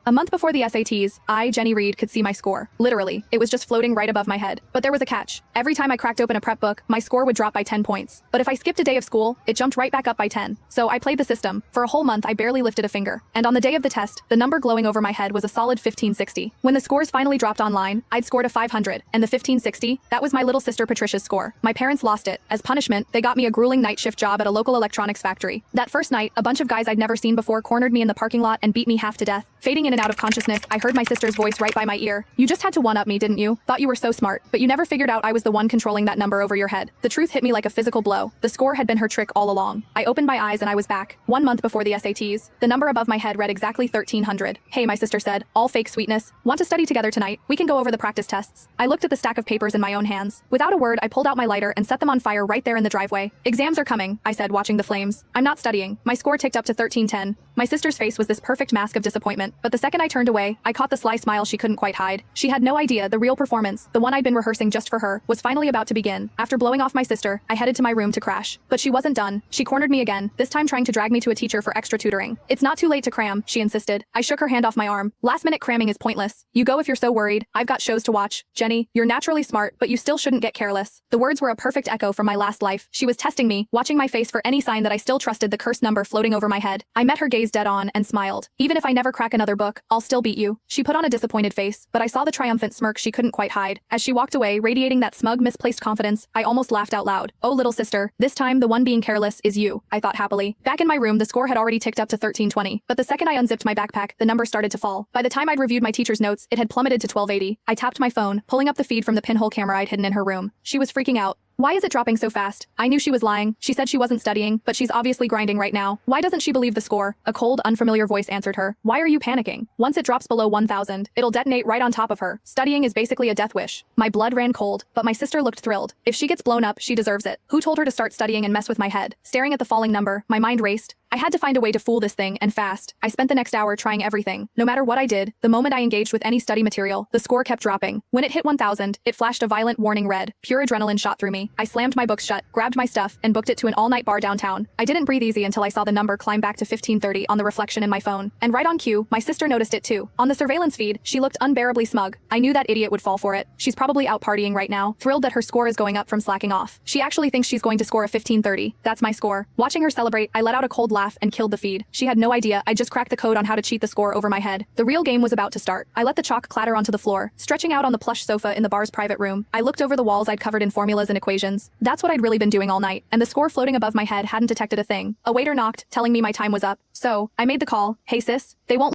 A month before the SATs, I, Jenny Reed, could see my score. Literally, it was just floating right above my head. But there was a catch. Every time I cracked open a prep book, my score would drop by 10 points. But if I skipped a day of school, it jumped right back up by 10. So I played the system. For a whole month, I barely lifted a finger. And on the day of the test, the number glowing over my head was a solid 1560. When the scores finally dropped online, I'd scored a 500. And the 1560, that was my little sister Patricia's score. My parents lost it. As punishment, they got me a grueling night shift job at a local electronics factory. That first night, a bunch of guys I'd never seen before cornered me in the parking lot and beat me half to death. Fading in and out of consciousness, I heard my sister's voice right by my ear. "You just had to one-up me, didn't you? Thought you were so smart, but you never figured out I was the one controlling that number over your head." The truth hit me like a physical blow. The score had been her trick all along. I opened my eyes and I was back. 1 month before the SATs, the number above my head read exactly 1300. "Hey," my sister said, all fake sweetness. "Want to study together tonight? We can go over the practice tests." I looked at the stack of papers in my own hands. Without a word, I pulled out my lighter and set them on fire right there in the driveway. "Exams are coming," I said, watching the flames. "I'm not studying." My score ticked up to 1310. My sister's face was this perfect mask of disappointment, but the second I turned away, I caught the sly smile she couldn't quite hide. She had no idea the real performance, the one I'd been rehearsing just for her, was finally about to begin. After blowing off my sister, I headed to my room to crash. But she wasn't done. She cornered me again, this time trying to drag me to a teacher for extra tutoring. "It's not too late to cram," she insisted. I shook her hand off my arm. "Last-minute cramming is pointless. You go if you're so worried. I've got shows to watch. Jenny, you're naturally smart, but you still shouldn't get careless." The words were a perfect echo from my last life. She was testing me, watching my face for any sign that I still trusted the cursed number floating over my head. I met her gaze dead on and smiled. "Even if I never crack another book, I'll still beat you." She put on a disappointed face, but I saw the triumphant smirk she couldn't quite hide. As she walked away, radiating that smug, misplaced confidence, I almost laughed out loud. "Oh, little sister, this time the one being careless is you," I thought happily. Back in my room, the score had already ticked up to 1320, but the second I unzipped my backpack, the number started to fall. By the time I'd reviewed my teacher's notes, it had plummeted to 1280. I tapped my phone, pulling up the feed from the pinhole camera I'd hidden in her room. She was freaking out. "Why is it dropping so fast?" I knew she was lying. She said she wasn't studying, but she's obviously grinding right now. "Why doesn't she believe the score?" A cold, unfamiliar voice answered her. "Why are you panicking? Once it drops below 1000, it'll detonate right on top of her. Studying is basically a death wish." My blood ran cold, but my sister looked thrilled. If she gets blown up, she deserves it. Who told her to start studying and mess with my head? Staring at the falling number, my mind raced. I had to find a way to fool this thing, and fast. I spent the next hour trying everything. No matter what I did, the moment I engaged with any study material, the score kept dropping. When it hit 1000, it flashed a violent warning red. Pure adrenaline shot through me. I slammed my books shut, grabbed my stuff, and booked it to an all-night bar downtown. I didn't breathe easy until I saw the number climb back to 1530 on the reflection in my phone. And right on cue, my sister noticed it too. On the surveillance feed, she looked unbearably smug. I knew that idiot would fall for it. She's probably out partying right now, thrilled that her score is going up from slacking off. She actually thinks she's going to score a 1530. That's my score. Watching her celebrate, I let out a cold laugh and killed the feed. She had no idea I just cracked the code on how to cheat the score over my head. The real game was about to start. I let the chalk clatter onto the floor, stretching out on the plush sofa in the bar's private room. I looked over the walls I'd covered in formulas and equations. That's what I'd really been doing all night, and the score floating above my head hadn't detected a thing. A waiter knocked, telling me my time was up. So, I made the call. "Hey sis, they won't